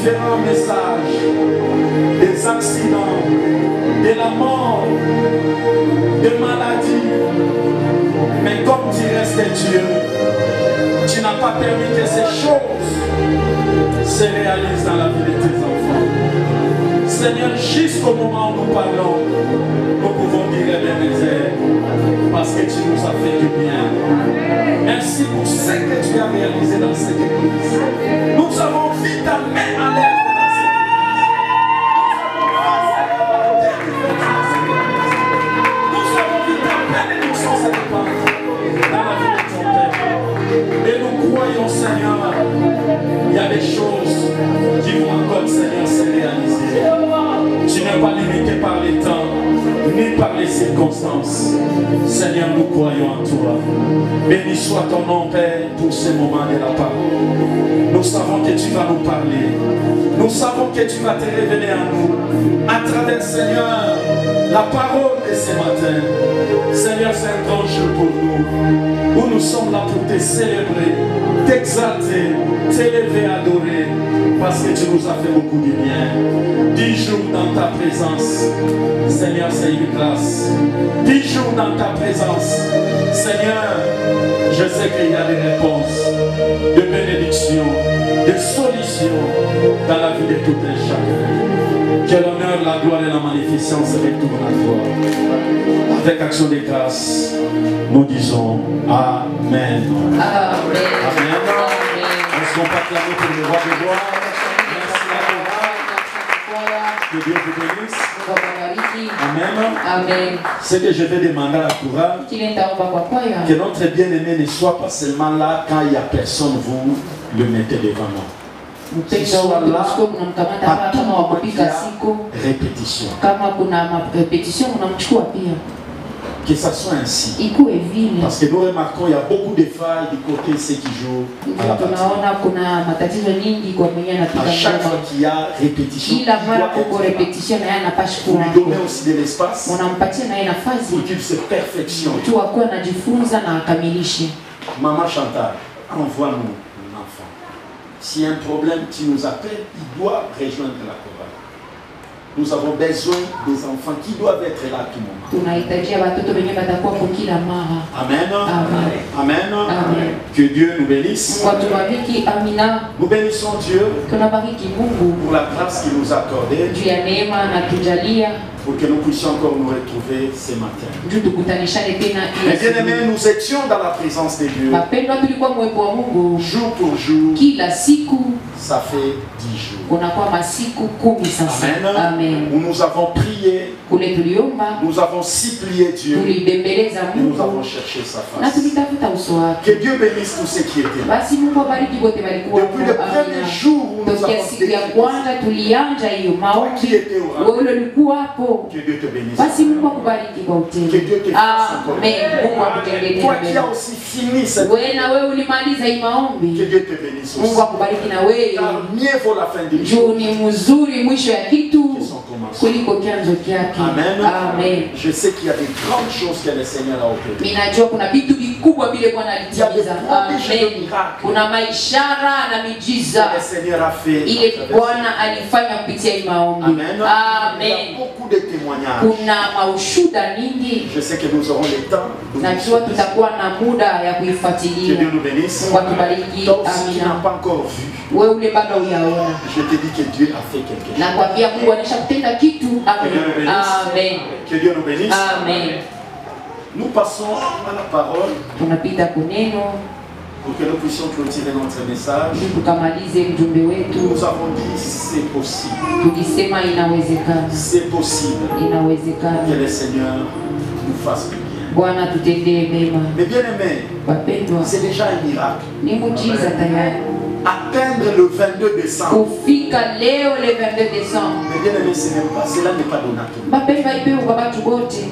différents messages, des accidents, de la mort, de maladies. Mais comme tu restes Dieu, tu n'as pas permis que ces choses se réalisent dans la vie de tes enfants. Seigneur, jusqu'au moment où nous parlons, nous pouvons dire Ebenezer, parce que tu nous as fait du bien. Merci pour ce que tu as réalisé dans cette église. Nous avons vu ta main à l'œuvre dans cette église. Nous avons vu ta bénédiction se répandre dans la vie de ton peuple. Et nous croyons, Seigneur, il y a des choses qui vont encore, Seigneur, se réaliser. Tu n'es pas limité par les temps, ni par les circonstances. Seigneur, nous croyons en toi. Béni soit ton nom, Père, pour ce moment de la parole. Nous savons que tu vas nous parler. Nous savons que tu vas te révéler à nous. À travers, Seigneur, la parole de ce matin. Seigneur, c'est un grand jour pour nous. Où nous sommes là pour te célébrer, t'exalter, t'élever, adorer. Parce que tu nous as fait beaucoup de bien. 10 jours dans ta présence, Seigneur, c'est une grâce. 10 jours dans ta présence, Seigneur, je sais qu'il y a des réponses, de bénédictions, de solutions dans la vie de tout un chacun. Que l'honneur, la gloire et la magnificence retournent à toi. Avec action de grâce, nous disons Amen. Amen. Amen. Est-ce qu'on peut acclamer pour le roi de gloire? Que Dieu vous bénisse. Amen. Amen. Ce que je vais demander à la courage, que notre bien-aimé ne soit pas seulement là quand il n'y a personne, vous le mettez devant nous. Qu'il soit là à tout moment qu'il y a répétition. Que ça soit ainsi. Parce que nous remarquons qu'il y a beaucoup de failles du côté de ceux qui jouent à la partie. À chaque fois qu'il y a répétition, il faut lui donner aussi de l'espace pour qu'il se perfectionne. Maman Chantal, envoie-nous un enfant. S'il y a un problème, tu nous appelles, il doit rejoindre la chorale. Nous avons besoin des enfants qui doivent être là à tout moment. Amen. Amen. Amen. Que Dieu nous bénisse. Nous bénissons Dieu pour la grâce qu'il nous a accordée, pour que nous puissions encore nous retrouver ce matin. Mais bien aimés, nous étions dans la présence de Dieu jour pour jour. Ça fait 10 jours. Amen. Où nous avons prié, nous avons supplié Dieu, et nous avons cherché sa face. Que Dieu bénisse tous ceux qui étaient là. Depuis le premier jour où nous avons été, toi qui étais au rendez-vous, que Dieu te bénisse. Que Dieu te fasse encore. Toi qui as aussi fini cette vie, que Dieu te bénisse aussi. Car mieux vaut la fin du jour que son commencement. Amen. Amen. Je sais qu'il y a des grandes choses que le Seigneur a opérées. Il y a des prodiges de miracles que le Seigneur a fait. Amen. Il y a beaucoup de témoignages. Je sais que nous aurons le temps de que Dieu nous bénisse. Toi aussi qui n'as pas encore vu, je te dis que Dieu a fait quelque chose. Que Dieu nous bénisse. Amen. Nous passons à la parole pour que nous puissions clôturer notre message. Nous avons dit c'est possible. C'est possible que le Seigneur nous fasse du bien. Mais bien aimé, c'est déjà un miracle. Atteindre le 22 décembre. Mais bien aimé, cela n'est pas donné à tout.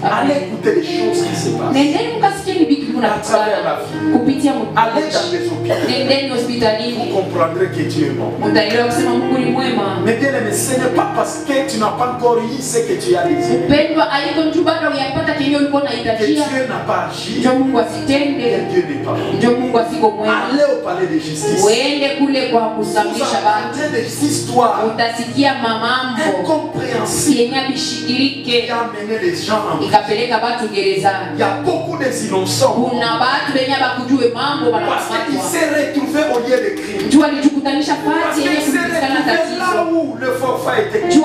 Allez écouter les choses qui se passent. travers la vie. Allez dans les hôpitaux. Vous comprendrez que Dieu est bon. Mais bien aimé, ce n'est pas parce que tu n'as pas encore eu ce que tu as désiré que Dieu n'a pas agi, que Dieu n'est pas bon. Allez au palais de justice. Vous entendez des histoires incompréhensibles qui a amené les gens en prison. Il y a beaucoup d'innocents parce qu'ils s'est retrouvé au lieu de crime. Parce qu'ils s'est retrouvé là où le forfait était. On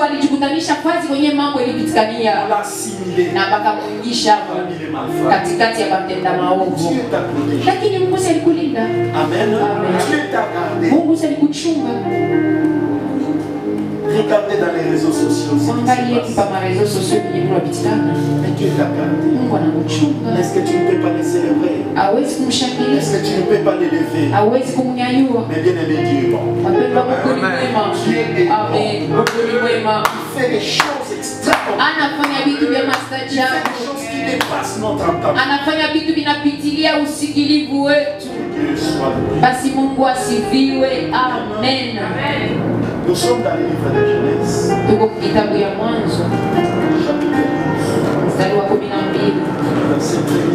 l'a assimilé parmi les malfaiteurs. Dieu t'a protégé. Amen. Dieu t'a gardé. Regardez dans les réseaux sociaux. Mais Dieu t'a gardé. Est-ce que tu ne peux pas les célébrer? Est-ce que tu ne peux pas les lever? Mais bien aimé, Dieu est bon. Dieu est bon. Il fait des choses extraordinaires. Il fait des choses qui dépassent notre entendement. Dieu soit loué. Amen. Nous sommes dans le livre de Genèse. Verset 1er.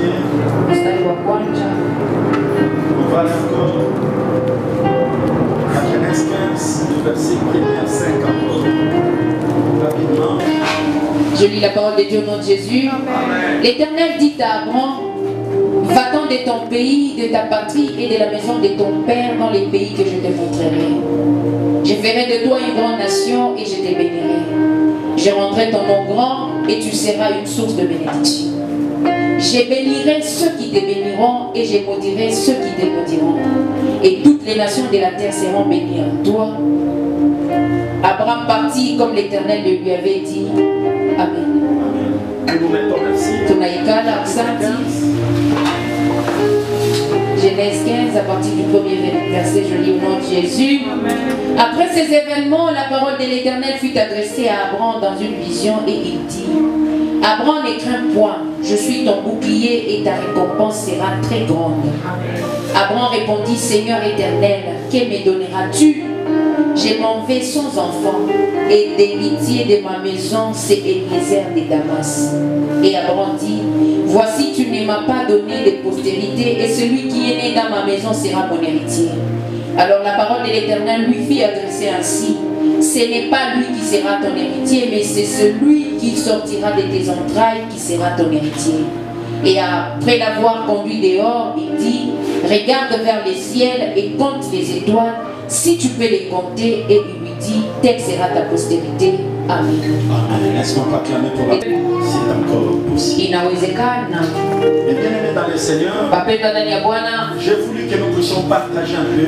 On va aller encore à Genèse 15, verset 1er à 5 encore. Rapidement. Je lis la parole de Dieu au nom de Jésus. L'Éternel dit à Abraham: va-t'en de ton pays, de ta patrie et de la maison de ton père dans les pays que je te montrerai. Je ferai de toi une grande nation et je te bénirai. Je rendrai ton nom grand et tu seras une source de bénédiction. Je bénirai ceux qui te béniront et je maudirai ceux qui te maudiront. Et toutes les nations de la terre seront bénies en toi. Abraham partit comme l'Éternel le lui avait dit. Amen. Et nous mettons merci. Genèse 15, à partir du premier verset, je lis au nom de Jésus. Après ces événements, la parole de l'Éternel fut adressée à Abraham dans une vision et il dit: Abraham, ne crains point, je suis ton bouclier et ta récompense sera très grande. Abraham répondit: Seigneur éternel, que me donneras-tu? Je m'en vais sans enfant, et l'héritier de ma maison, c'est Eliezer de Damas. Et Abraham dit: voici, tu ne m'as pas donné de postérité, et celui qui est né dans ma maison sera mon héritier. Alors la parole de l'Éternel lui fit adresser ainsi: ce n'est pas lui qui sera ton héritier, mais c'est celui qui sortira de tes entrailles qui sera ton héritier. Et après l'avoir conduit dehors, il dit: regarde vers les ciels et compte les étoiles, si tu peux les compter. Et il lui dit: telle sera ta postérité. Amen. Amen. Est-ce qu'on peut acclamer pour la c'est encore possible? Inawezekana. Et bien aimé dans le Seigneur, j'ai voulu que nous puissions partager un peu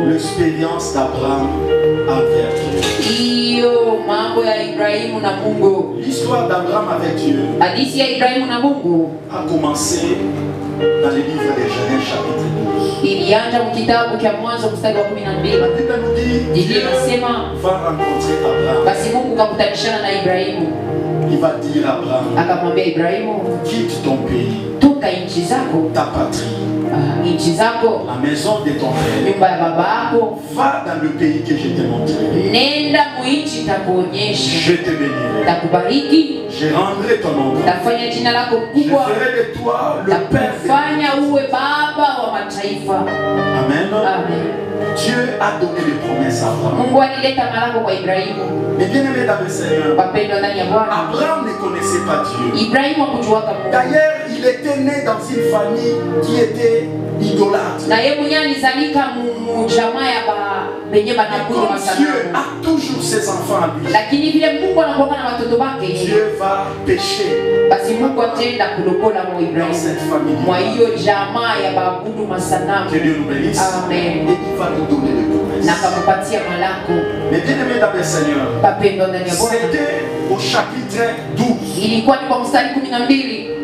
l'expérience d'Abraham avec Dieu. L'histoire d'Abraham avec Dieu a commencé dans le livre de Genèse chapitre 12. Ilianza mkitabu cha Mwanzo mstari wa 12. Biblia inasema va rencontrer Abraham. Basi Mungu kakutanishana na Ibrahimu. Il va dire à Abraham, akamwambia Ibrahimu, quitte ton pays, toka nchi zako, ta patrie, nchi zako, la maison de ton père, nyumba ya baba yako, va dans le pays que je t'ai montré. Nenda muichi takuonyesha. Je te bénirai. Takubariki. Je rendrai ton nom. Tafanya jina lako Je kubwa. ferai de toi le père. Tafanya uwe baba wa mataifa. Amen. Amen. Dieu a donné des promesses à Abraham. Mungu alileta malako kwa Ibrahimu. Mais bien aimé dans le Seigneur, Abraham ne connaissait pas Dieu. Ibrahimu hakujuaka Mungu. D'ailleurs, il était né dans une famille qui était idolâtre. Na yeye mwenyewe alizalika mu jamaa ya benye banakuwa masanamu. Dieu a toujours ses enfants à lui. Lakini vile Mungu anakuwa na watoto wake, Dieu va pécher. Basi Mungu atenda kulokola mu Ibrahimu. Mwa hiyo jamaa ya baabudu masanamu. Que Dieu nous bénisse. Amen. Et il va nous donner des promesses. Na kamupatia malako. Mais bien aimé dans le Seigneur, c'était au chapitre 12 ilikuwa ni kwa mstari 12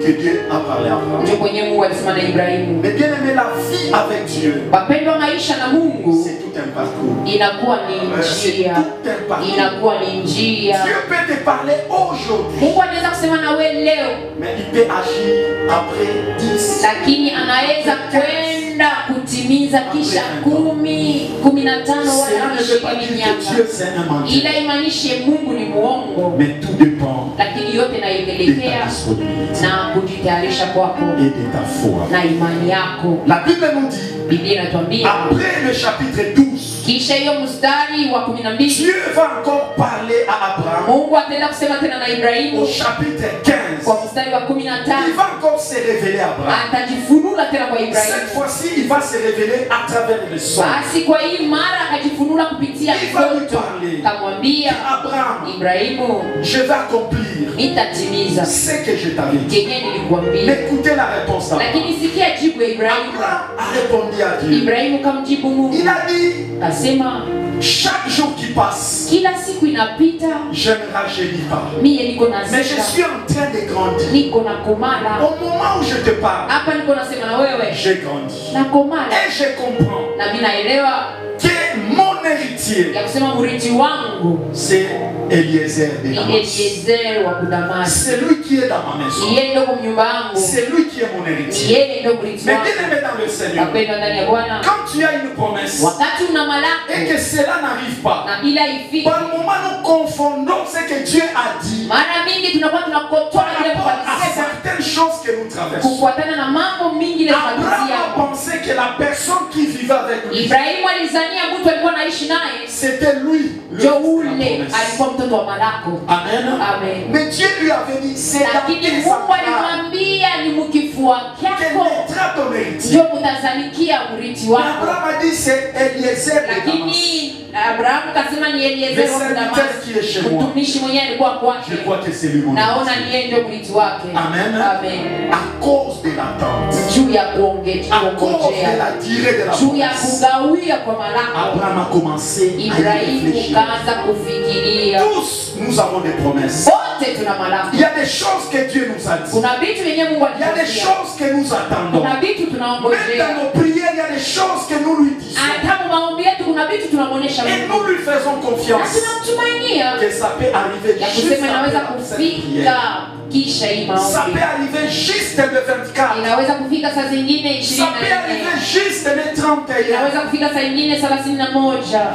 que Dieu a parlé à Abraham. ndio kwenye Mungu alisema na Ibrahimu. Mais bien aimé, la vie avec Dieu, bapendwa maisha na Mungu c'est tout un parcours. inakuwa ni njia, Tout un parcours. inakuwa ni njia. Dieu peut te parler aujourd'hui, Mungu anaweza kusema na wewe leo, mais il peut agir après 10. lakini anaweza kwenda kutimiza kisha 10, 15 Cela wala ne veut pas 20 dire que Dieu miaka. c'est un menteur, Ila imaanishe Mungu ni muongo, mais tout dépend lakini yote de ta naipelekea disponibilité na kujitayarisha kwako et de ta foi. na imani yako. La Bible nous dit, Biblia inatuambia après le chapitre 12, kisha hiyo mstari wa 12 Dieu va encore parler à Abraham Mungu ataenda kusema tena na au Ibrahimu chapitre 15. kwa mstari wa 15. Il va encore se révéler à Abraham. Atajifunula tena kwa Cette Ibrahimu. fois-ci, il va se révéler à travers le son. Basi kwa hii mara akajifunula kupitia Il va lui mtoto, parler. akamwambia Abraham, Ibrahimu, je vais accomplir nitatimiza ce que je t'avais dit. kenye nilikuambia. Mais écoutez la réponse d'Abraham. Lakini sikia jibu ya Ibrahimu. Abraham a répondu à Dieu. Ibrahimu kamjibu Mungu, Il a dit, akasema chaque jour qui passe, kila siku inapita, je ne rajeunis pas. mie niko na Mais je zika, suis en train de grandir. niko na komala. Au moment où je te parle, Hapa niko nasema na wewe j'ai grandi. na komala, Et je comprends na mimi naelewa que mon héritier, ya kusema mrithi wangu c'est Eliezer de ni Damas. Eliezer wa Kudamasi. C'est lui qui est dans ma maison. Yeye ndio kwa nyumba yangu, C'est lui qui est mon héritier. yeye ndio mrithi Mais wangu. bien aimé dans le Seigneur, Wapendwa ndani ya Bwana, quand tu as une promesse wakati una et malako que cela n'arrive pas, na bila ifiki, par moment nous confondons ce que Dieu a dit mara mingi tunakuwa tunakotoa par ile rapport à kupatisema certaines choses que nous traversons. kufuatana na mambo mingi ile Abraham a tunapitia. pensé que la personne qui vivait avec lui, Ibrahimu alizania mtu alikuwa anaishi naye c'était lui, le ndio fils de ule la promesse. alikuwa mtoto wa malako. Amen. Amen. Mais Dieu lui avait dit, c'est dans Lakini tes Mungu entrailles alimwambia ni mkifua qu'elle kyako mettra ton héritier. ndio mtazalikia urithi wako. Abraham a dit, c'est Eliezer de Damas. Lakini Abrahamu kasema ni Eliezer wa Le Damas. serviteur qui est chez moi. Mtumishi mwenyewe alikuwa Je kwake. crois que c'est lui mon Naona héritier. ni yeye ndio mrithi wake. Amen. Amen. À cause de l'attente, Juu ya à cause de kuongojea, la durée de la juu ya promesse, kugawia kwa malako, Abraham a commencé à y Ibrahimu réfléchir. kaanza kufikiria. Tous, nous avons des promesses. Wote tuna malako. Il y a des choses que Dieu nous a dit. Kuna vitu vyenye Mungu Il y a des alituambia. choses que nous attendons. Kuna vitu Même tunaongojea. dans nos prières, il y a des choses que nous lui disons. Hata mu maombi yetu kuna vitu tunamuonesha Et Mungu. nous lui faisons Na confiance tunamtumainia que ça peut arriver ya juste kusema inaweza après cette kufika prière. kisha hii Ça maombi. peut arriver juste le 24. Inaweza kufika saa zingine Ça peut arriver 24. juste le 31. Inaweza kufika saa zingine 31.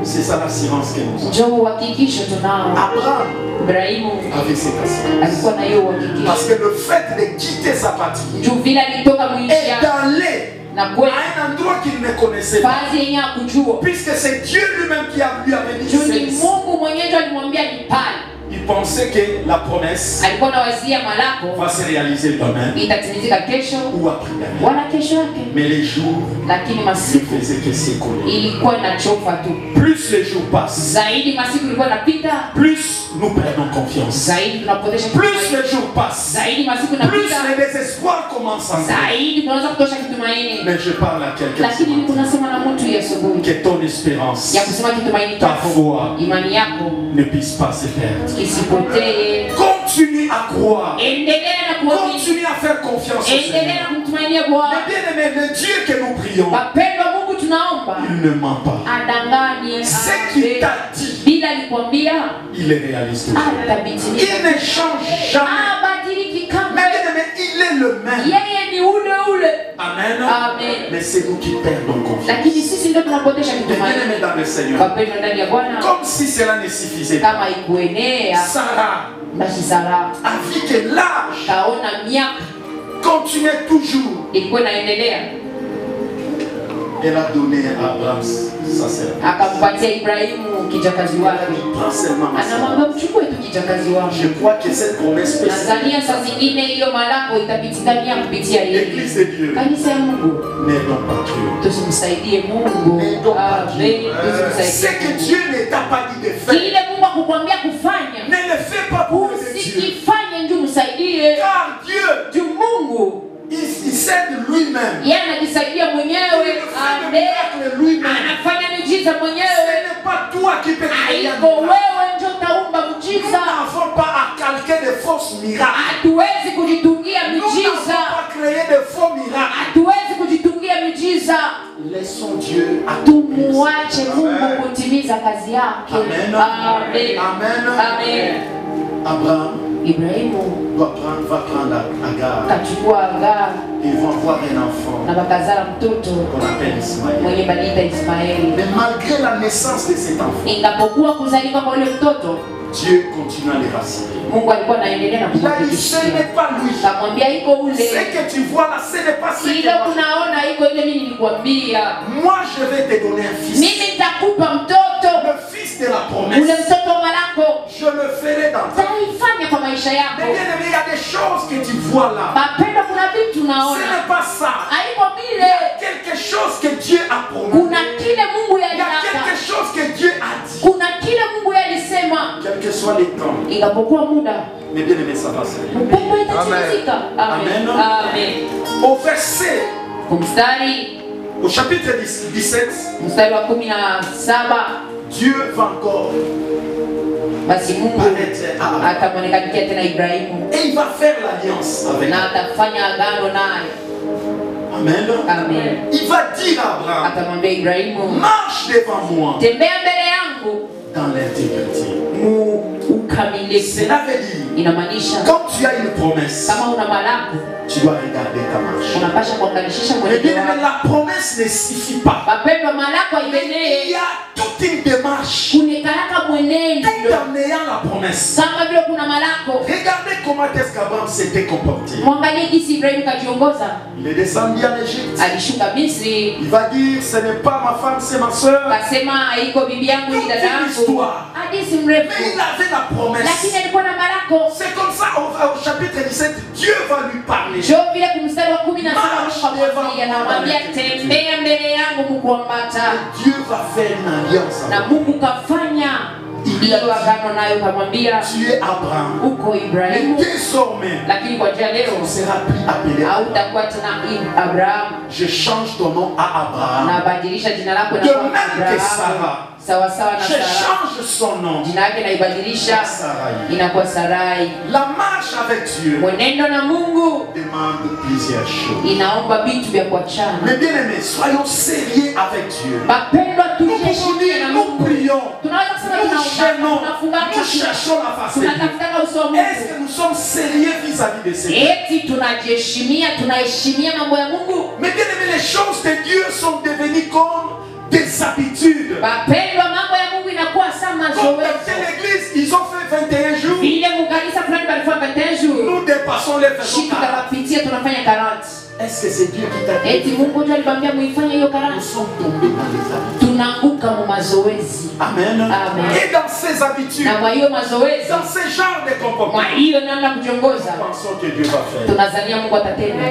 C'est ça l'assurance que nous avons. Njoo uhakikisho tunao. Abraham Ibrahimu avait cette assurance. alikuwa na hiyo uhakikisho. Parce que le fait de quitter sa patrie Juu vile alitoka et mwinchi yake d'aller na à kwenda un endroit qu'il ne connaissait pas, fazi yenye akujua. puisque c'est Dieu lui-même qui lui avait dit Juu ni c'est- Mungu mwenyewe ndio alimwambia ni pale. il pensait que la promesse Alikuwa na wazia malako va se réaliser demain itatimizika kesho ou après-demain. wala kesho yake, Mais les jours lakini ne masiku faisaient que s'écouler. ilikuwa inachofa tu. Plus les jours passent, Zaidi masiku ilikuwa inapita, plus nous perdons confiance. zaidi tunapotesha Plus kitumaini. les jours passent, Zaidi masiku plus inapita, le désespoir commence à entrer. zaidi tunaweza kutosha kitumaini. Mais je parle à quelqu'un Lakini tunasema na mtu ya asubuhi que ton espérance ya kusema kitumaini Ta chako, foi. imani yako ne puisse pas se perdre. isipotee. Continue à croire. Endelea na kuamini, Continue à faire confiance au endelea Seigneur. na kumtumainia Mais Bwana. bien aimé, le Dieu que nous prions, Wapendwa, Mungu tunaomba il ne ment pas. adanganye, Ce qu'il t'a dit, bila alikwambia il est réaliste. Il atabitimiza. ne change jamais. Abadiliki Mais kamwe, bien aimé, il est le même. yeye ni ule ule. Amen. Amen. Mais c'est nous qui perdons confiance. Lakini sisi ndio tunapotesha Mais bien aimé kitumaini. dans le Seigneur, Wapendwa ndani ya Bwana, comme si cela ne suffisait pas, kama ikuenea Sarah basi Sara a vu que l'âge kaona miaka continuait toujours. ilikuwa inaendelea, Elle a donné à Abraham sa sœur. akampatia Ibrahimu kijakazi wake, Prends seulement ma sœur. anamwambia mchukue tu kijakazi wake. Je crois que cette promesse peut se Tanzania saa zingine hiyo malako itapitikania kupitia yeye. L'église de Dieu Kanisa ya Mungu, n'aidons pas Dieu. tusimsaidie Mungu. N'aidons pas Amen. Dieu. Ce Tusimsaidie que Mungu. Dieu ne t'a pas dit de faire, Kile Mungu akukwambia kufanya, ne le fais pas pour le Dieu. usikifanye ndio msaidie. Car Dieu, Juu Mungu il s'aide lui-même. yeye anajisaidia Il mwenyewe. fait le Amen. miracle lui-même. Anafanya miujiza Ce mwenyewe. n'est pas toi qui peux créer un Haiko miracle. wewe ndio utaumba Nous miujiza. n'avons pas à calquer de fausses miracles. Hatuwezi kujitungia Nous n'avons miujiza. pas créé de faux miracles. Hatuwezi kujitungia miujiza. Laissons Dieu Tumwache Mungu kutimiza kazi yake. Amen. Amen. Amen. Abraham Ibrahimu va prendre Agar. kachukua Agar Ils vont avoir un enfant na bakazala mtoto qu'on appelle Ismaël. mwenye baniita Ismaeli. Mais malgré la naissance de cet enfant, Ingapokuwa kuzaliwa kwa ule mtoto, Dieu continue à les rassurer. Mungu alikuwa anaendelea na Il a dit, ce kumhakikishia. n'est pas lui. Kamwambia iko ule. Ce que tu vois là, ce n'est pas ce Ile que moi. unaona iko ile mimi nilikwambia. Moi, je vais te donner un fils. Mimi nitakupa mtoto. Le fils de la Ule promesse. mtoto malako. Je le ferai dans ta vie. Taifanya kwa maisha Mais yako. bien aimé, il y a des choses que tu vois là. Mapendo kuna vitu Ce unaona. n'est pas ça. Haiko Il y vile. a quelque chose que Dieu a promis. Kuna kile Mungu Il y a yalitaka. quelque chose que Dieu a dit. Kuna kile Mungu yalisema. Quel que soit les temps. Ingapokuwa muda. Mais bien aimé, ça va se faire. Mpendo itatimizika. Amen. Amen. Au verset, Kumstari au chapitre 17, mstari wa 17, Dieu va encore basi Mungu paraître à Abraham. atamwonekanikia tena Ibrahimu Et il va faire l'alliance avec na lui. atafanya agano naye. Amen. Amen. Il va dire à Abraham, Atamwambia Ibrahimu, marche devant moi tembea mbele yangu dans l'intégrité. mu ukamilifu. Cela veut dire, Inamaanisha quand tu as une promesse, kama una malako tu dois regarder ta marche. unapasha kuangalishisha Mais mwenendo bien aimé, wako. la promesse ne suffit pas. Mapendo malako Mais il y ienee a toute une démarche. kunekalaka mwenendo Tout en ayant la promesse. kama vile kuna malako. Regardez comment est-ce qu'Abraham s'était comporté. Mwangalie jinsi Ibrahimu kajiongoza. Il est descendu en Égypte. Alishuka Misri, Il va dire, ce n'est pas ma femme, c'est ma soeur. kasema haiko bibi yangu ni dada yangu. histoire. Hadithi Mais mrefu, il avait la promesse. lakini alikuwa na malako. C'est comme ça, au chapitre 17, Dieu va lui parler. Jo vile kumstari wa 17 Mungu akamwambia, anamwambia tembea mbele yangu mukuambata. Dieu va faire une alliance Na avec Mungu kafanya hiyo agano nayo, kamwambia tu es Abraham. uko Mais Ibrahimu, désormais, lakini kwa jina leo tu seras plus appelé. hautakuwa tena Abraham. Je change ton nom à Abraham. Nabadilisha jina lako na De kuwa même que Abraham. Sarah. Sawa sawa na Je Sara. change son nom. Jina yake naibadilisha Sarai. inakuwa Sarai. La marche avec Dieu Mwenendo na Mungu demande plusieurs choses. inaomba vitu vya kuachana. Mais bien aimés, soyons sérieux avec Dieu. Mapendwa, Nous pouvons tujiheshimie dire, na nous Mungu. prions, Tunaweza kusema nous gênons, tunafunga nous cherchons la face de Dieu. tunatafutaka uso wa Est-ce Mungu. que nous sommes sérieux vis-à-vis de ces choses? Eti tunajiheshimia, tunaheshimia mambo ya Mungu. Mais bien aimés, les choses de Dieu sont devenues comme des habitudes. Mapendwa, mambo ya Mungu inakuwa sama Comme dans zoezi. telle église, ils ont fait 21 jours. Vile mukanisa fulani balifanya 21 jours. Nous dépassons les 21 Shika jours. tukapitia tunafanya 40. Est-ce que c'est Dieu qui t'a dit? Eti Mungu ndio alibambia muifanye hiyo Nous 40. sommes tombés dans les habitudes. Tunaanguka mu mazoezi. Amen. Amen. Et dans ces habitudes, Na kwa hiyo mazoezi, dans ce genre de kwa comportement, hiyo namna kujiongoza, nous pensons que Dieu va faire. tunazania Mungu atatenda.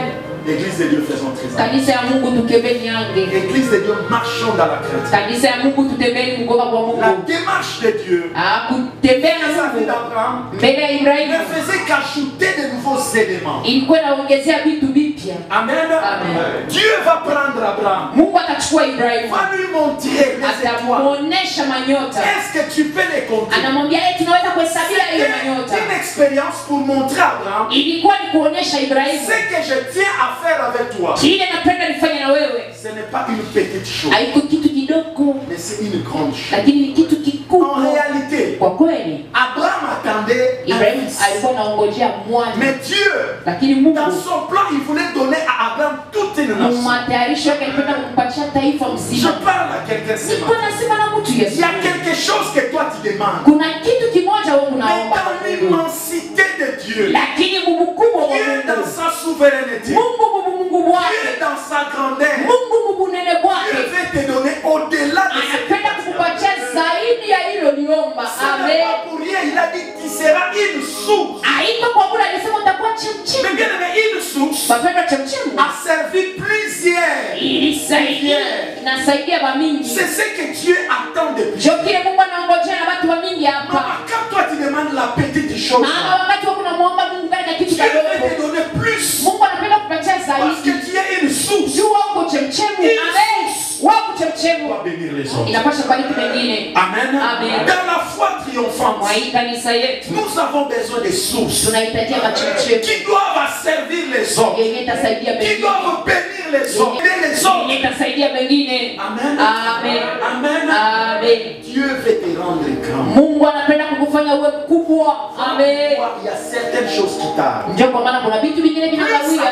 L'église de Dieu, faisons très attention. Kanisa ya Mungu tukebeni yange. L'église de Dieu, marchons dans la crainte. Kanisa ya Mungu tutembeni mgoka kwa La Mungu. démarche de Dieu, Kutembea na vis-à-vis Mungu d'Abraham, mbele ya ne Ibrahimu faisait qu'ajouter de nouveaux éléments. ilikuwa inaongezea vitu vipya. Amen. Amen. Dieu va prendre Abraham, Mungu atachukua Ibrahimu, va lui montrer les étoiles. atamuonesha manyota, Est-ce que tu peux les compter? anamwambia tunaweza kuhesabia hiyo manyota. C'était une expérience pour montrer à Abraham Ilikuwa ni kuonesha Ibrahimu ce que je tiens à faire avec toi. kile napenda nifanye na wewe, Ce n'est pas une petite chose, haiko kitu kidogo, mais c'est une grande chose. lakini ni kitu En kikubwa. réalité, Kwa kweli Abraham attendait un Ibrahimu fils. alikuwa anaongojea mwana, Mais Dieu, lakini Mungu dans son plan, il voulait donner à Abraham toute une nation. matayarisho yake alipenda kumpatia taifa Je mzima. parle à quelqu'un ce Nilikuwa matin. nasema na mtu Il Yesu, y a quelque chose que toi tu demandes. kuna kitu kimoja wewe Mais unaomba dans kwa Mungu, l'immensité de Dieu, lakini Mungu kubwa wa Dieu dans Mungu, sa souveraineté, Mungu Dieu wake, dans sa grandeur, Mungu unene Dieu wake veut te donner au-delà de ce que anapenda kukupatia zaidi ya hilo liomba. ce n'est Amen. pas pour rien. Il a dit tu seras une source. Haiko kwa bure, alisema utakuwa Mais chemchemi. bien aimé, une source Mapendo chemchemi a servi plusieurs. ilisaidia, inasaidia bamingi. C'est ce que Dieu attend de plus. Ndio kile Mungu anaongojea na watu wa mingi hapa. Maman, quand toi tu demandes la petite chose, Maana wakati wako unamuomba Mungu katika kitu Dieu veut te kidogo, donner plus. Mungu anapenda kupatia Parce zaidi. que tu es une source. Jua uko chemchemu. Amen. Wako chemchemu. Pour bénir les autres. Inapasha bariki wengine. Amen. Amen. Dans la foi triomphante, Kwa hii kanisa yetu nous avons besoin de sources tunahitajia machemchemu qui doivent asservir les autres, yenye itasaidia qui wengine, doivent bénir les autres. Aider les autres. Itasaidia wengine. Amen. Amen. Amen. Amen. Dieu veut te rendre grand. Mungu anapenda kukufanya uwe mkubwa. Amen. Il y a certaines choses qui tardent. Ndio kwa maana kuna vitu vingine vinagawia.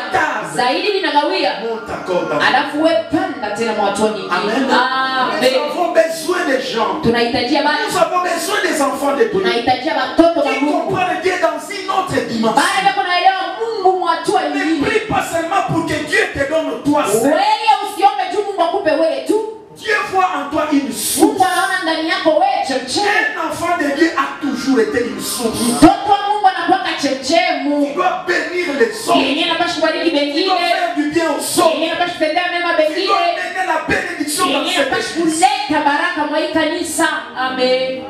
Zaidi vinagawia. Alafu wewe panda tena mwatoni. Amen. Nous avons besoin des gens. Tunahitajia watu. Nous avons besoin des enfants de Dieu. Tunahitajia watoto wa Qui Mungu. comprennent Dieu dans une autre dimension. Baada ya kunaelewa Mungu mwatua Ne nyingine. prie pas seulement pour que Dieu te donne toi seul. Wewe usiombe tu Mungu akupe wewe tu. Dieu voit en toi une source. Mungu anaona ndani yako wewe chemchemi. Un enfant de Dieu a toujours été une source. Mtoto wa Mungu anakuwa chemchemi. Il doit bénir les autres. Yeye anapaswa kubariki Il wengine. doit faire du bien aux autres. Yeye anapaswa kutendea mema Il doit wengine. donner la bénédiction dans Yeye cette anapaswa église. kuleta baraka mwa hii kanisa. Amen.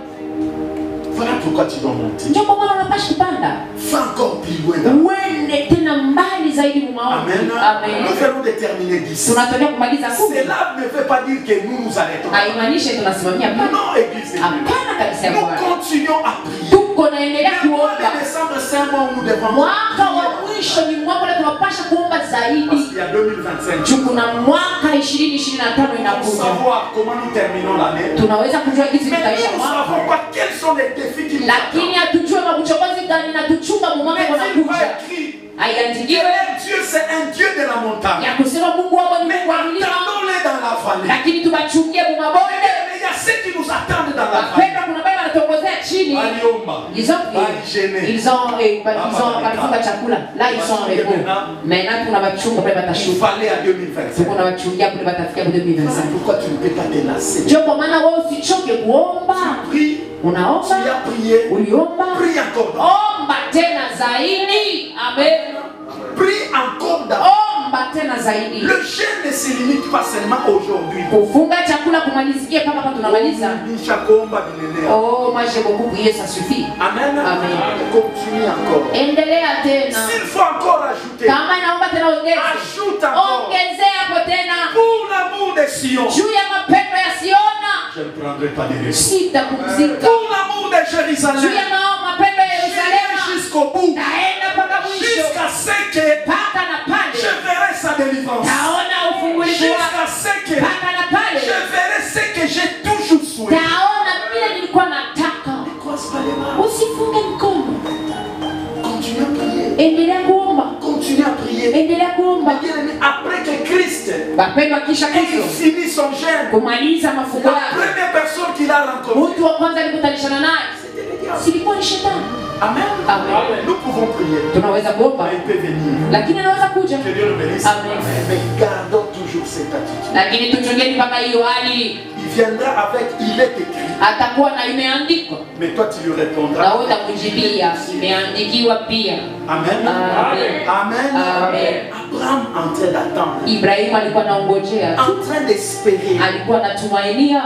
Voilà pourquoi tu dois monter. Ndio kwa maana unapaswa kupanda. Va encore plus loin. Uende tena mbali zaidi mu maombi. Amen. Amen. Nous allons déterminer d'ici. Tunataka kumaliza kumi. Cela ne veut pas dire que nous nous arrêtons. Haimaanishi tunasimamia pale. Non, église de Dieu. Hapana kabisa Nous Bwana. continuons à prier. Tuko naendelea Le mois kuomba. de décembre, c'est un mois où nous devons Mwaka wa mwisho ni mwaka ule tunapasha kuomba Parce zaidi. qu'il y a 2025. Juu kuna mwaka 2025 Pour inakuja. savoir comment nous terminons l'année. Tunaweza kujua jinsi Mais tutaisha nous ne mwaka. savons pas quels sont les défis qui nous Lakini attendent. hatujue makuchokozi gani na tuchunga mu mwaka Mais il va unakuja. écrit. Haiandikiwe Dieu, c'est un Dieu de la montagne. ya kusema Mungu wako ni Mais Mungu wa milima. attendons-les dans la vallée. Lakini tubachungie mu mabonde. Mais il y a ceux qui nous attendent dans la vallée. Wapendwa, kuna baba wanatongozea chini. Waliomba. Walifunga chakula. Là ils sont en repos. Maintenant tuna bachunga pale Il batashuka. fallait à 2025. Tuko na bachungia kule batafikia mu 2025. Pourquoi tu ne peux pas te lasser? Ndio kwa maana wewe usichoke kuomba. Prie. Unaomba, Tu as prié. uliomba, Prie encore. omba tena zaidi. Amen. Prie encore d'abord. Omba tena zaidi. Le jeûne ne se limite pas seulement aujourd'hui. Kufunga chakula kumalizikia mpaka hapa tunamaliza. Oh, moi j'ai beaucoup prié, ça suffit. Amen. Amen. Continue encore. Endelea tena. S'il faut encore ajouter. Kama naomba tena ongeza. Ajoute encore. Ongezea hapo tena. Pour l'amour de Sion. Juu ya mapendo ya Siona. Je ne prendrai pas de risques. Sitapumzika. Pour l'amour de Juu Jérusalem. ya mapendo ya Yerusalema. Jusqu'au bout. Naenda mpaka mwisho. Jusqu'à ce que Paka na pale. je verrai sa délivrance. Taona ufungulivu wake. Jusqu'à ce que Paka na pale. je verrai ce que j'ai toujours souhaité. Taona vile nilikuwa nataka. Usifunge mkono. Continue à prier. Endelea kuomba. Continue à prier. Endelea kuomba. Après que Christ Bapendwa kisha ait Kristo fini son jeûne, kumaliza mafungo la yake. première personne qu'il a rencontrée, Mtu wa kwanza alikutanishana naye silikuwa ni shetani. Amen. Amen. Nous pouvons prier. Tunaweza kuomba Il peut venir. lakini anaweza kuja. Que Dieu le bénisse. Amen. Mais gardons toujours cette attitude. Lakini tuchungeni mpaka hiyo hali. Il viendra avec il est écrit. Atakuwa na imeandikwa. Mais toi tu lui Na répondras. wewe utamjibia imeandikiwa pia. Amen. Amen. Amen. Amen. Abraham en train d'attendre. Ibrahimu alikuwa anaongojea tu. En train d'espérer. Alikuwa anatumainia.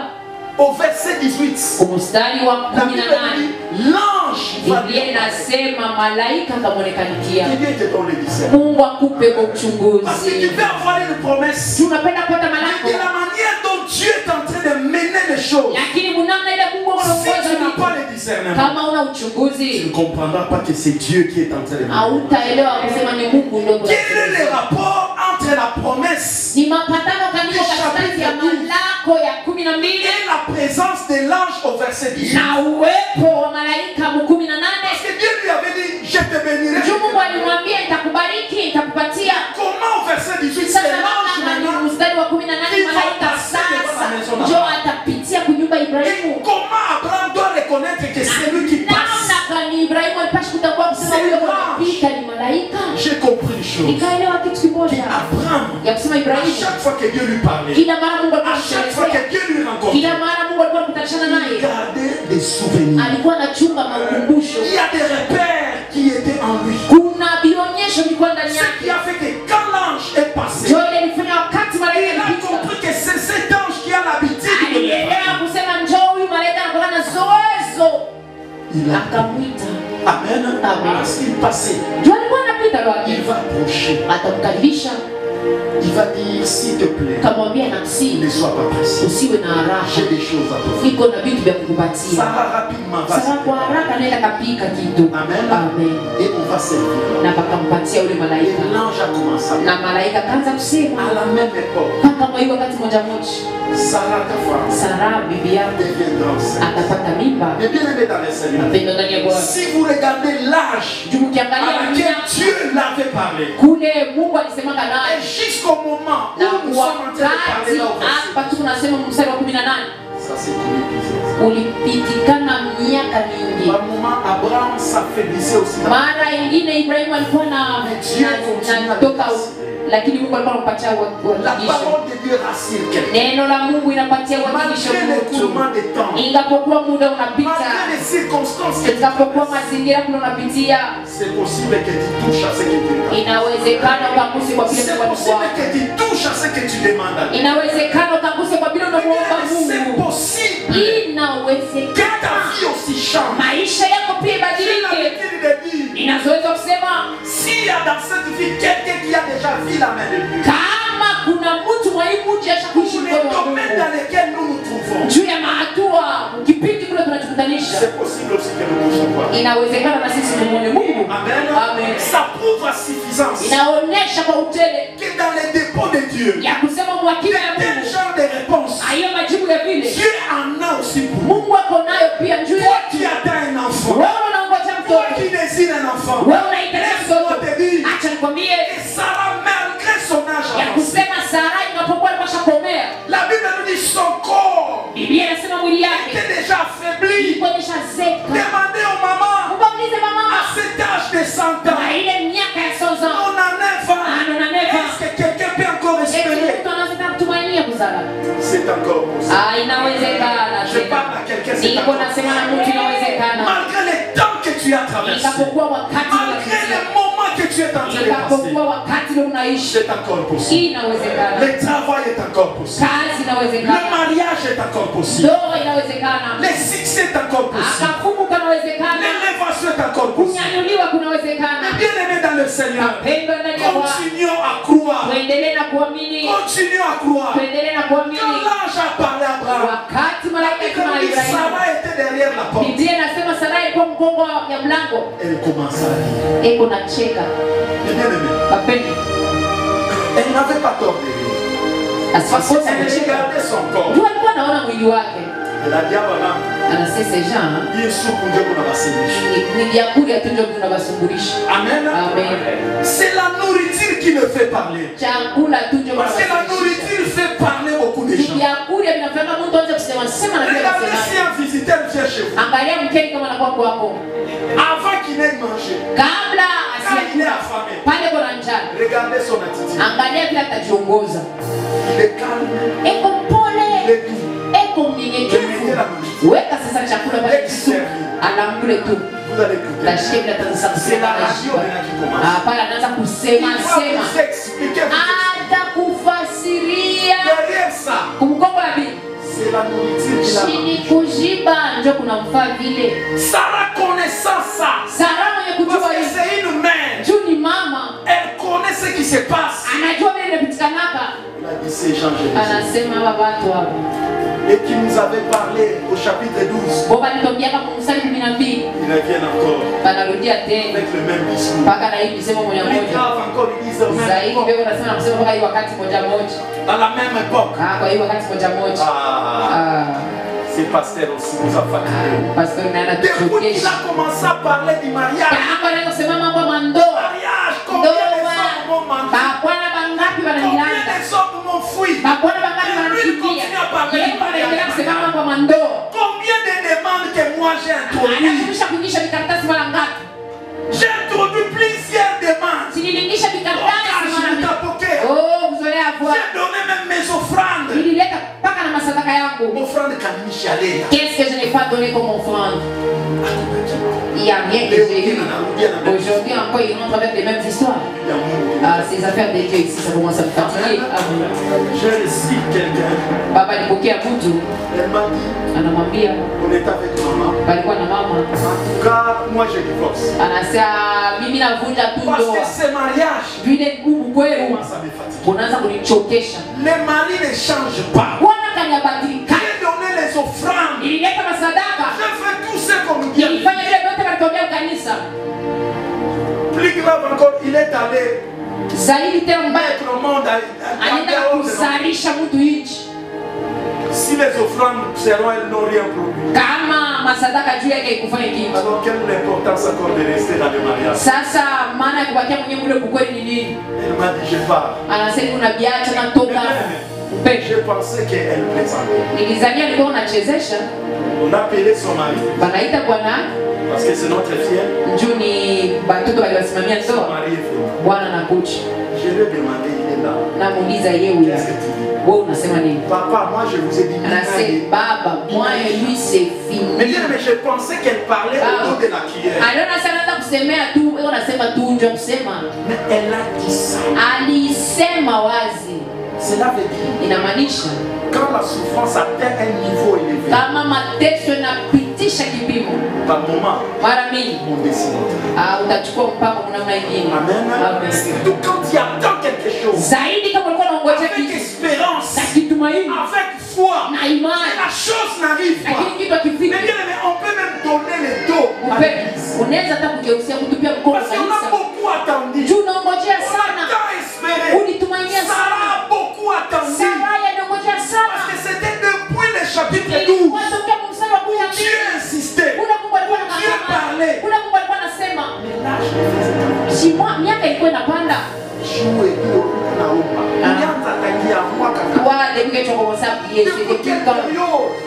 Au verset 18. Kumstari wa La Bible 18. dit l'ange va Biblia inasema malaika akamwonekanikia. Que Dieu te donne le discernement. Mungu akupe kwa Parce que tu uchunguzi. peux avoir une promesse. Tunapenda kupata De malako. la manière dont Dieu est en train de mener les choses. Lakini munamna ile Mungu Si tu anaongoza n'as vitu. pas le discernement, Kama una tu ne uchunguzi, comprendras pas que c'est Dieu qui est en train de mener. hautaelewa kusema ni Mungu ndio Quel est le rapport entre la promesse ni mapatano kaniko katikati ya malako ya 12 et la présence de l'ange au verset 18? na uwepo wa malaika mu 18. Parce que Dieu lui avait dit, je te bénirai. Juu Mungu alimwambia nitakubariki, nitakupatia. Comment au verset 18 Sasa c'est l'ange kama ni maintenant? mstari wa 18 malaika sasa ndio atapitia kunyumba Et Ibrahimu. comment Abraham doit reconnaître que c'est lui qui passe? Namna gani Ibrahimu alipaswa kutambua kusema huyo anapita ni malaika? J'ai compris une chose. Nikaelewa kitu kimoja Abraham, ya kusema à Ibrahimu, chaque fois que Dieu lui parlait, kila mara Mungu alikuwa à chaque fois que anamsherehekea, Dieu lui rencontrait, kila mara Mungu alikuwa anakutanishana il naye, gardait des souvenirs. alikuwa anachunga makumbusho. Il y a des repères qui étaient en lui. Kuna vionyesho vilikuwa ndani Ce qui yake. a fait que quand l'ange est passé, Ndio ile ilifanya wakati malaika il a alipita, compris que c'est cet ange qui a l'habitude de le alielewa faire. kusema njoo huyu malaika anakuwa na zoezo, Il a akamwita. Amen. Amen. Parce qu'il passait, Ndio alikuwa anapita il lwake, va approcher. atamkaribisha. Il va dire, s'il te plaît, Kamwambia namsi ne sois pas pressé. usiwe na haraka. J'ai des choses à te faire. Niko na vitu vya kukupatia. Sarah rapidement va Sasa kwa haraka nenda kapika kitu. Amen. Amen. Et on va servir. Na pakampatia ule Et malaika. l'ange a commencé Na malaika kaanza kusema à la même époque. mpaka mwa hiyo wakati moja moja. Sarah, ta femme, Sara bibi yako deviendra enceinte. atapata mimba. Mais bien aimé dans les Seigneurs, Pendo ndani ya Bwana. si vous regardez l'âge Juu à ukiangalia laquelle miaka Dieu l'avait parlé, kule Mungu alisemanga et naye jusqu'au moment où na nous sommes en train de parler wakati là au verset, hapa tu tunasema mstari wa 18 ça c'est tout l'épisode. ulipitikana miaka mingi. Par moment, Abraham s'affaiblissait aussi. Mara ingine Ibrahimu alikuwa na toka, lakini Mungu alikuwa anampatia La uhakikisho. parole de Dieu rassure quelqu'un. Neno la Mungu inapatia uhakikisho Malgré mtu. l'écoulement des temps, Ingapokuwa muda unapita, malgré les circonstances que tu ingapokuwa traverses, mazingira kule unapitia, c'est possible que tu touches à ce que tu demandes. inawezekana ukaguse kwa vile C'est Mungu possible alikuwa. que tu touches à ce que tu demandes. Inawezekana ukaguse kwa vile unamuomba C'est Mungu. possible que ta Inawezekana vie aussi change. maisha yako pia J'ai ibadilike. l'habitude de dire, Ninazoweza kusema s'il y a dans cette vie quelqu'un qui a déjà vu la main de Dieu, kama kuna mtu mwaimu jesha pour kuishi les mkono wa domaines Mungu dans lesquels nous nous trouvons, juu ya mahatua kipindi kule tunachokutanisha, c'est possible aussi que nous touchions pas. inawezekana na sisi tumuone Mungu. Amen. Amen. Ça prouve à suffisance Inaonyesha kwa utele que dans les dépôts de Dieu, ya kusema mwakili ya tel Mungu genre de réponse, hiyo majibu ya vile Dieu en a aussi pour nous. Mungu ako nayo pia juu Toi ya qui attends un enfant, wewe unaongoja toi mtoto, qui désires un enfant, wewe unahitaji laisse-moi mtoto. te dire Acha nikwambie que Sarah, malgré son âge ya avancé, kusema Sara inapokuwa alipasha komea, la Bible nous dit son corps Biblia inasema mwili yake était déjà affaibli. ilikuwa imeshazeka. Demandez aux mamans Mubaulize mama à cet âge de 100 ans, na ile miaka ya 100 ans, on en a 9 ans. on en a 9 ans. Est-ce que quelqu'un peut encore eti espérer? mtu anaweza kutumainia kuzala. C'est encore possible. Inawezekana Je tena. parle à quelqu'un, c'est Niko encore nasema na possible. mtu inawezekana. Malgré les temps que tu as traversés, Ikapokuwa wakati malgré unapitia, les moments que tu es en train de passer, ikapokuwa wakati ule unaishi, c'est encore possible. inawezekana. Le travail est encore possible. Kazi Le inawezekana. mariage est encore possible. Ndoa inawezekana. Le succès est encore possible. Akafumu kanawezekana. L'élévation est encore possible. Kunyanyuliwa kunawezekana. Mais bien aimé dans le Seigneur, Mapendo ndani ya Bwana. continuons à croire. Tuendelee na kuamini. Continuons à croire. Tuendelee na kuamini. Quand l'ange a parlé à Abraham, Wakati malaika et alikuwa comme na dit, Ibrahimu, Sarah était derrière la porte. Biblia inasema Sara ilikuwa mgongo ya mlango. Elle commença à dire. Eko na cheka. Mais bien aimé, Mapendo. elle n'avait pas tort de rire. Parce Asikosa qu'elle kucheka. regardait son corps. Juu alikuwa anaona mwili wake. Elle a dit à Abraham, Anasema Jean, il est pour Dieu qu'on a basé. ni vyakula tu ndio vinawasumbulisha. Amen. Amen. C'est la nourriture qui le fait parler. Chakula tu ndio Parce que la vinawasumbulisha. nourriture fait parler beaucoup de gens. Vyakula vinafanya mtu aanze kusema sema na vile Regardez si kusema. un visiteur vient chez vous. Angalia mkeni kama anakuwa kwako. Avant qu'il n'aille manger, Kabla quand il est asiyakula affamé, pale kuna njaa. regardez son attitude. Angalia vile atajiongoza. Il est calme, Eko il mpole, est doux. eko mnyenyekevu. Weka sasa chakula pale kisu. Alamule tu. Vous allez écouter. Tashike bila tanza C'est kusema la na radio shiba. maintenant qui commence. Pale anaanza Il kusema va sema. vous expliquer. Atakufasiria. Derrière ça, Kumgongo la Biblia. c'est la nourriture qui l'a Chini kujiba ndio kunamfaa vile. Sarah connaissant ça, Sara mwenye kujua parce que hivi. c'est une mère, Juu ni mama. elle connaît ce qui se passe. Anajua vile inapitikanaka. Il a dit ces gens, Jésus. Anasema hapa watu hapa. Et qui nous avait parlé au chapitre 12. Boba nitokea kama mstari 12. Ils reviennent encore Banarudia tena. avec le même discours. Mpaka na hivi sema moja Plus moja. grave encore, ils disent au même Zaidi époque, wewe unasema kusema mpaka hii wakati moja moja. dans la même époque. Kwa hiyo wakati moja moja. C'est pasteur aussi nous a fatigué. Pastor naenda Depuis qu'il tuchokesha. a commencé à parler du mariage, Hapa ndio kusema mambo ya mandoa. mariage, combien les hommes m'ont menti, Bakwana bangapi combien bananilanda. les hommes m'ont fui, Bakwana bangapi bananikimbia. Yeye anaendelea kusema mambo ya mandoa. combien de demandes que moi j'ai introduites. Anakumisha kuingisha vikaratasi mara ngapi? J'ai introduit plusieurs demandes. Sililingisha vikaratasi mara ngapi? Vous allez avoir. J'ai donné même mes offrandes. Nilileta mpaka na masadaka yangu. Offrande kanimishi aléa. Qu'est-ce que je n'ai pas donné comme offrande? Il n'y a rien que j'ai eu. Aujourd'hui encore, ils rentrent avec les mêmes histoires. Ces affaires de Dieu ici, ça commence à me fatiguer. J'ai reçu quelqu'un. Baba alipokea mtu Elle m'a dit, anamwambia on est avec maman. palikuwa na mama En tout cas, moi je divorce. anasema mimi navunja tu Parce ndoa que ce mariage, vile ngumu commence à me fatiguer. Les maris ne changent pas. J'ai donné les offrandes. J'ai fait tout ce qu'on me dit. Plus grave encore, il est allé mettre le monde à si les offrandes seront, elles n'ont rien produit. Alors quelle est l'importance encore de rester dans le mariage? Elle m'a dit je pars. Je pensais qu'elle plaisantait. On a appelé son mari. Parce que c'est notre fière. Son mari est venu. Je lui ai demandé, il est là. Qu'est-ce que tu dis? Papa, moi je vous ai dit. Moi et lui c'est fini. Mais je pensais qu'elle parlait au dos de la cuillère. Mais elle a dit ça. Cela veut dire quand la souffrance atteint un niveau élevé, par moment, on décide. Amen. Surtout quand il attend quelque chose, avec espérance, avec foi, et la chose n'arrive pas. Mais on peut même donner le dos à l'église. Parce qu'on a beaucoup attendu. On a tant espéré. Sarah a beaucoup attendu. Parce que c'était depuis le chapitre 12. Dieu insistait. Dieu parlait. Mais là, je faisais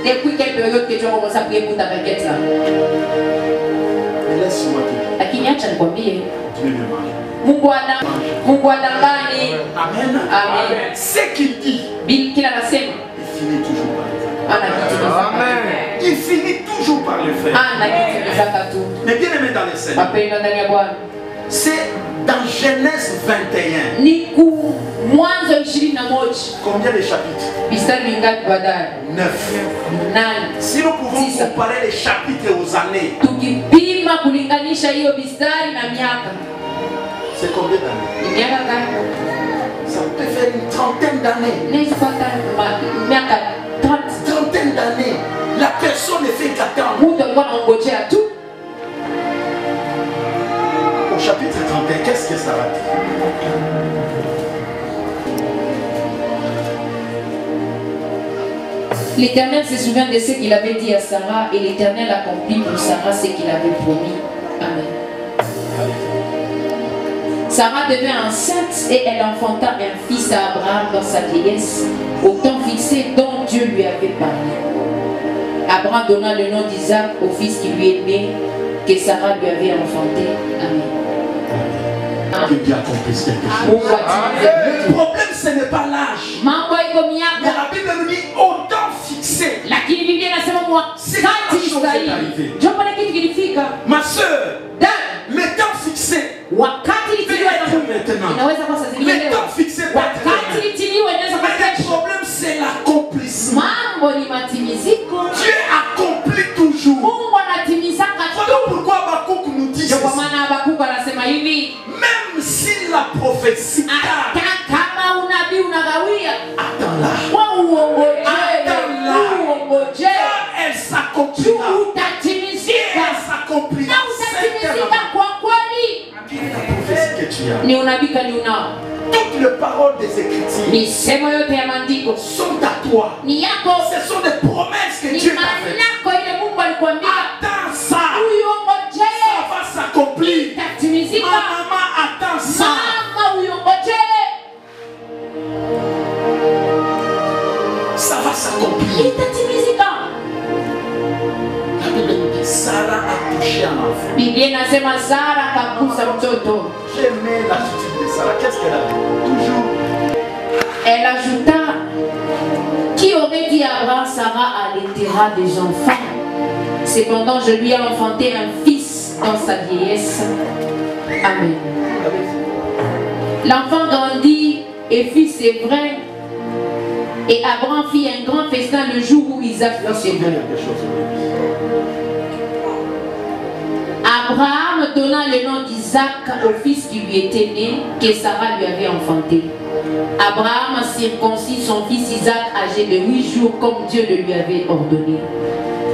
depuis quelle période que tu as commencé à prier pour ta baguette là? Laisse-moi te dire. Dieu ne mange. Mungu adangani. Amen. Amen. Ce qu'il dit, il finit toujours par le faire. Amen. Il finit toujours par le faire. Mais bien aimé dans les Seigneurs, c'est dans Genèse 21. Combien de chapitres? 9. Si nous pouvons comparer les chapitres aux années, c'est combien d'années? Ça peut faire une trentaine d'années. Trentaine d'années. La personne ne fait qu'attendre. Au chapitre 31, qu'est-ce que ça va dire? L'Éternel se souvient de ce qu'il avait dit à Sarah et l'Éternel accomplit pour Sarah ce qu'il avait promis. Amen. Sarah devint enceinte et elle enfanta un fils à Abraham dans sa vieillesse, au temps fixé dont Dieu lui avait parlé. Abraham donna le nom d'Isaac au fils qui lui est né, que Sarah lui avait enfanté. Amen. Que Dieu accomplisse quelque chose. Le problème, ce n'est pas l'âge. Mais la Bible nous dit au temps fixé. C'est quand la chose est arrivée. Ma soeur, le temps fixé. Maintenant. Le temps fixé pas très bien. Mais le problème c'est l'accomplissement. Dieu accomplit toujours. Voilà pourquoi Habakkuk nous dit ceci. Même si la prophétie tarde, attends-la. Attends-la. Elle s'accomplira. Elle s'accomplira. Toutes les paroles des Écritures sont à toi. Ce sont des promesses que Dieu t'a faites. Attends ça. Ça va s'accomplir. Ma maman attend ça. Ça va s'accomplir. La Bible nous dit Sarah a touché un enfant. J'aimais l'attitude de Sarah. Qu'est-ce qu'elle a dit? Toujours. Elle ajouta, qui aurait dit à Abraham, Sarah allaitera des enfants. Cependant, je lui ai enfanté un fils dans sa vieillesse. Amen. L'enfant grandit et fit ses vrais. Et Abraham fit un grand festin le jour où Isaac fit ses vrais. Abraham donna le nom d'Isaac au fils qui lui était né, que Sarah lui avait enfanté. Abraham circoncit son fils Isaac âgé de 8 jours comme Dieu le lui avait ordonné.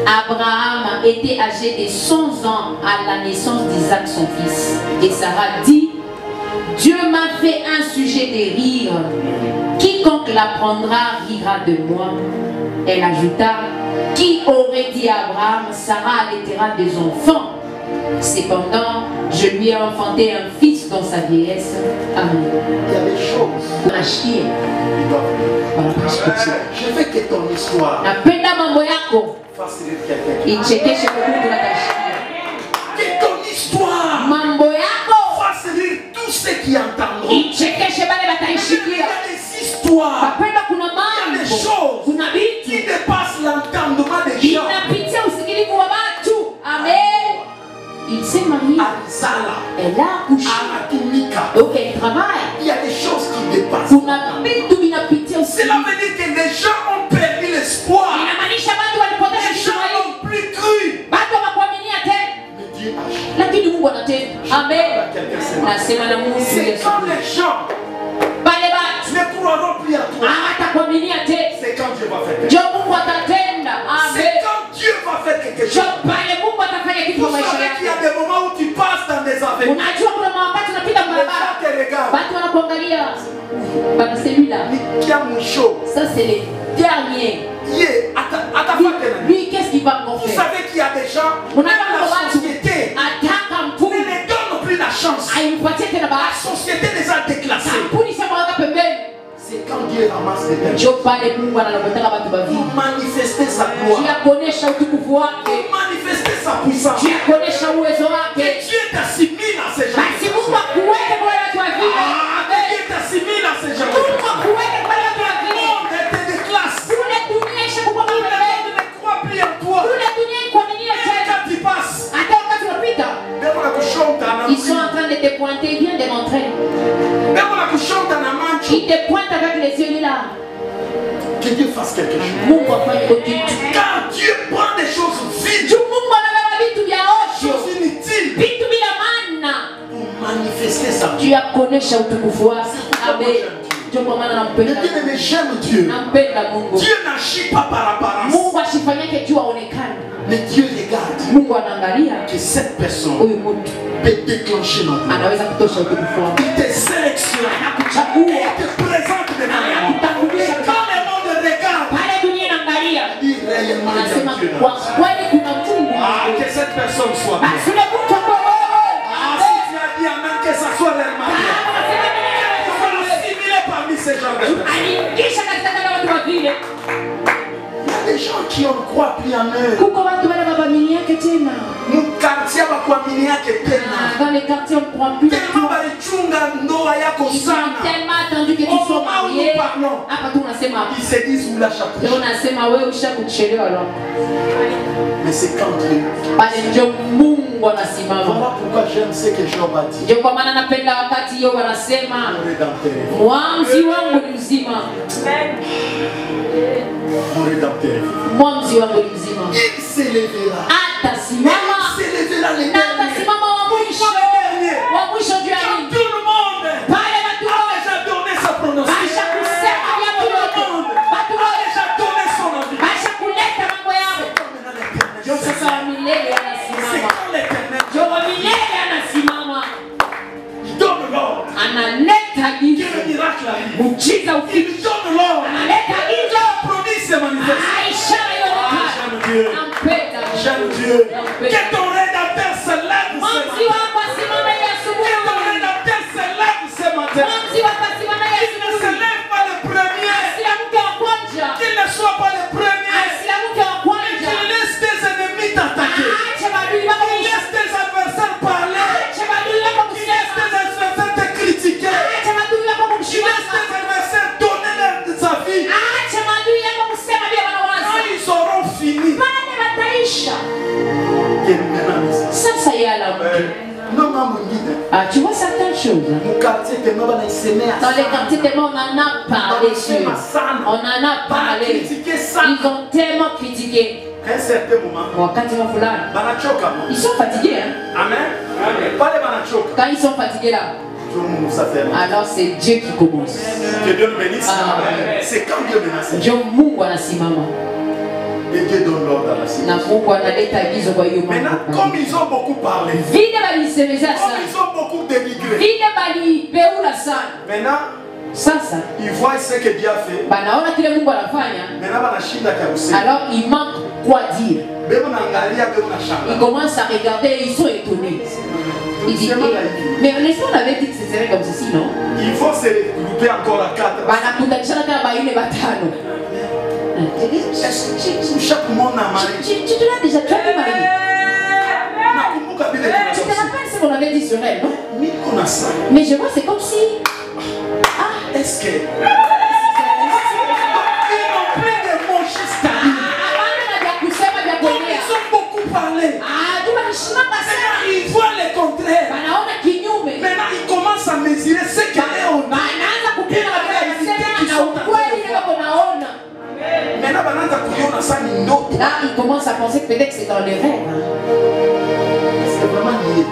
Abraham était âgé de 100 ans à la naissance d'Isaac son fils. Et Sarah dit, Dieu m'a fait un sujet de rire. Quiconque l'apprendra rira de moi. Elle ajouta, qui aurait dit à Abraham, Sarah allaitera des enfants. Cependant, je lui ai enfanté un fils dans sa vieillesse. Amen. Il y a des choses. Je veux que ton histoire facilite quelqu'un. Que ton histoire facilite tous ceux qui entendront. Il y a des histoires. Il y a des choses qui dépassent l'entendement des gens. Amen. Il s'est marié. Elle a accouché. Donc elle travaille. Il y a des choses qui dépassent. Cela veut dire que les gens ont perdu l'espoir. Les gens n'ont plus cru. Mais Dieu agit. Amen. C'est quand les gens ne croiront plus à toi. C'est quand Dieu va faire quelque chose. C'est quand Dieu va faire quelque chose. Vous savez qu'il y a des moments où tu passes dans des affaires. Les gens te regardent. Qui a mon show. Ça c'est les derniers. Lui, qu'est-ce qu'il va encore faire? Vous savez qu'il y a des gens qui la société ne les donne plus la chance. La société les a déclassés. C'est quand Dieu ramasse les personnes pour manifester sa gloire, pour manifester sa puissance. Que Dieu t'assimile à ces gens. Dieu t'assimile à ces gens. Le monde te déclasse. Le monde ne croit plus en toi. Quand tu passes, ils sont en train de te pointer, viens de montrer. Ils te pointent avec les yeux là. Que Dieu fasse quelque chose. Quand Dieu prend des choses vides, choses inutiles, pour manifester sa vie. Amen. Mais j'aime Dieu. Dieu n'agit pas par apparence. Mais Dieu regarde que cette personne peut déclencher notre vie. Il te sélectionne. Il te présente des manières. Et quand le monde regarde, il dit réellement il y a Dieu dans que cette personne soit bien. Si tu as dit amen, que ça soit leur manière. Que tu sois assimilé parmi ces gens de personnes. Il y a des gens qui ont croit plus en eux. Mon quartier va kuaminia ketena. Dans les quartiers, on ne croit plus. Tellement balichunga ndoa yako ils ont sana. tellement attendu que tu sois marié. Ils se disent où la chaque. Mais c'est quand Dieu. Voilà pourquoi j'aime ce que Job a dit. Mon rédempteur. Il s'est levé là. Il s'est levé là les derniers. Quand tout le monde a déjà donné sa prononciation. Tout le monde a déjà donné son avis. C'est quand l'Éternel il donne l'ordre. Que le miracle arrive. Il donne l'ordre. Produit ses manifestations. J'aime Dieu. Que ton rédempteur se lève ce matin. Que ton rédempteur se lève ce matin. Qu'il ne se lève pas le premier. Qu'il ne soit pas le premier. Et qu'il laisse tes ennemis t'attaquer. Qu'il laisse tes adversaires parler. Qu'il laisse tes adversaires te critiquer. Qu'il laisse tes adversaires donner sa vie. Quand ils auront fini. Ça y est à la ah, tu vois certaines choses. Dans les quartiers tellement on en a parlé sur. On en a parlé. Ils ont tellement critiqué. un certain moment, ils sont fatigués. Hein? Amen. Pas les banachoka. Quand ils sont fatigués là, alors c'est Dieu qui commence. Que Dieu nous bénisse. C'est quand Dieu menace. Et Dieu donne l'ordre à la situation. Maintenant, comme ils ont beaucoup parlé, comme ils ont beaucoup dénigré, maintenant, ils voient ce que Dieu a fait. Alors il manque quoi dire. Ils commencent à regarder et ils sont étonnés. Ils disent, mais n'est-ce pas on avait dit que ce serait comme ceci, non? Il faut se regrouper encore à 4. Chaque monde a marié. Tu te l'as déjà marié. Tu te rappelles ce qu'on avait dit sur elle, non? Mais je vois, c'est comme si... Ah, est-ce que... Ils ont beaucoup parlé. Ils voient le contraire. Maintenant, ils commencent à mesurer ce qu'il y a au monde. Là, ils commencent à penser que peut-être c'est dans les rêves. C'est vraiment lié.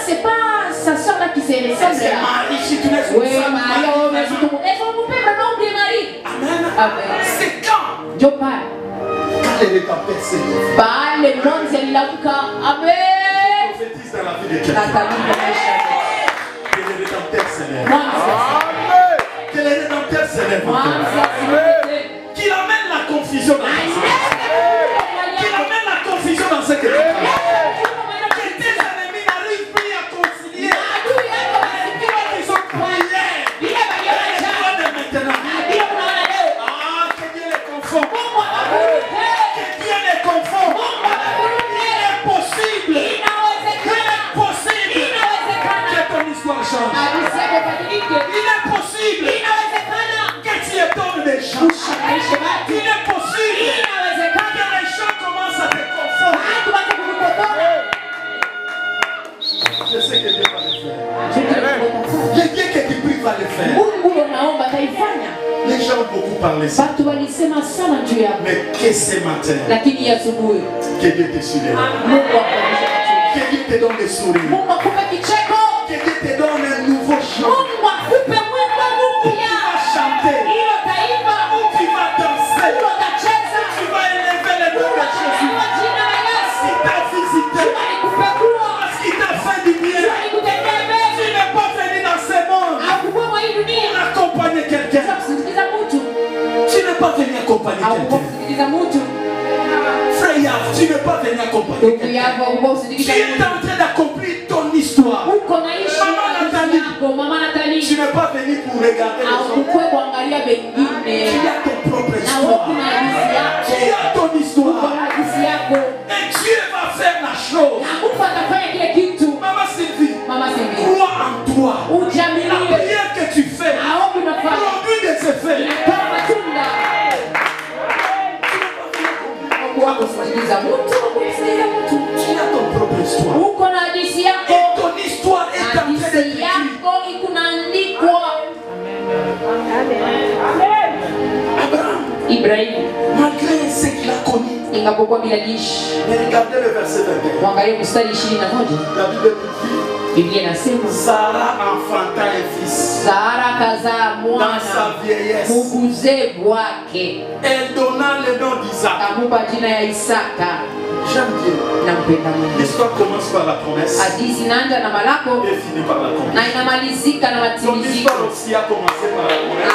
C'est pas sa soeur là qui s'est ressemble là. Oui, Marie, oh, mais c'est tout. Est-ce qu'on peut vraiment oublier Marie? Amen. C'est quand? Dieu parle. Quand les récampés s'élèvent. Bah, les mondes s'élèvent. Amen. Prophétise dans la vie de quelqu'un. Que les rédempteurs s'élèvent. Que les rédempteurs s'élèvent. Qu'il amène la confusion dans ce que qu'il amène la confusion dans ce que tu fais. Que tes ennemis n'arrivent plus à concilier. Ils ont croyé. Et maintenant. Que Dieu les confond. Que Dieu les confond. Il est possible. Il est possible. Que ton histoire change. Il est possible. Que tu étonnes des gens. Il est possible que les gens commencent à te confondre. Je sais que Dieu va le faire. Le Dieu que tu pries va le faire. Les gens ont beaucoup parlé ça. Mais que ce matin, que Dieu te soulève. Que Dieu te donne le sourire. Que Dieu te donne un nouveau chant. Tu vas chanter. Tu vas danser. Tu vas élever le nom de Jésus. Si tu as visité, parce qu'il t'a fait du bien. Tu n'es pas venu dans ce monde pour accompagner quelqu'un. Tu n'es pas venu accompagner quelqu'un. Frère Yav, tu n'es pas venu accompagner quelqu'un. Tu es en train d'accomplir ton histoire. Maman Nathalie, tu n'es pas venu pour regarder les autres. Tu as ton propre histoire. Tu as ton histoire. Et Dieu va faire la chose. Maman Sylvie, crois en toi. La prière que tu fais produit des effets. Tu as ton propre histoire. Et ton histoire est en train d'être Abraham, Ibrahim, malgré ce qu'il a connu, mais regardez le verset 21. La Bible dit, Sarah enfanta un fils dans sa vieillesse. Elle donna le nom d'Isaac. J'aime bien. L'histoire commence par la promesse et finit par la promesse. Ton histoire aussi a commencé par la promesse.